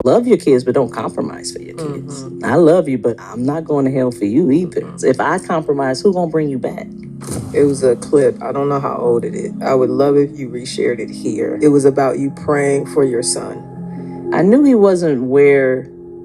Love your kids, but don't compromise for your kids. I love you, but I'm not going to hell for you either. If I compromise, who's going to bring you back? It was a clip. I don't know how old it is. I would love if you reshared it here. It was about you praying for your son. I knew he wasn't where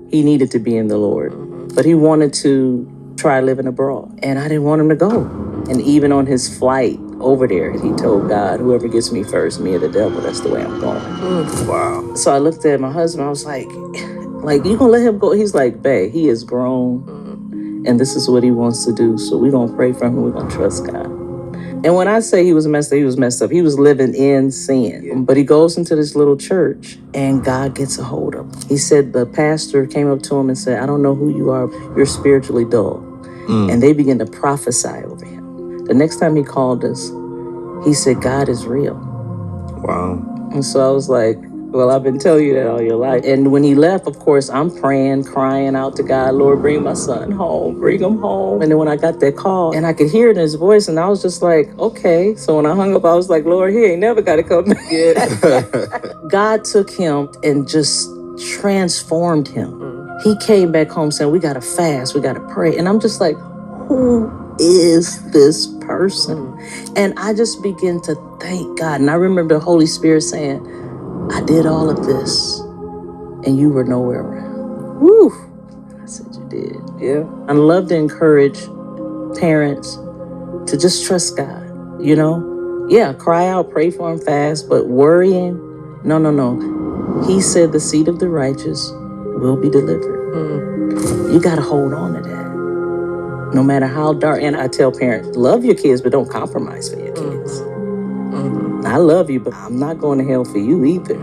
he needed to be in the Lord, but he wanted to try living abroad. And I didn't want him to go. And even on his flight over there, he told God, whoever gets me first, me or the devil, that's the way I'm going. Wow. So I looked at my husband. I was like, you gonna let him go? He's like, babe, he is grown, and this is what he wants to do. So we're gonna pray for him, and we're gonna trust God. And when I say he was messed up, he was messed up. He was living in sin. Yeah. But he goes into this little church, and God gets a hold of him. He said the pastor came up to him and said, I don't know who you are. You're spiritually dull. And they began to prophesy over him. The next time he called us, he said, God is real. Wow. And so I was like, well, I've been telling you that all your life. And when he left, of course, I'm praying, crying out to God, Lord, bring my son home, bring him home. And then when I got that call, and I could hear it in his voice, and I was just like, okay. So when I hung up, I was like, Lord, he ain't never got to come back. God took him and just transformed him. He came back home saying, we got to fast, we got to pray. And I'm just like, who is this person? And I just begin to thank God. And I remember the Holy Spirit saying, I did all of this and you were nowhere around. Woo! I said, you did. Yeah. I love to encourage parents to just trust God, you know? Yeah, cry out, pray for him, fast, but worrying, no. He said the seed of the righteous will be delivered. You got to hold on to that. No matter how dark. And I tell parents, love your kids, but don't compromise for your kids. I love you, but I'm not going to hell for you either.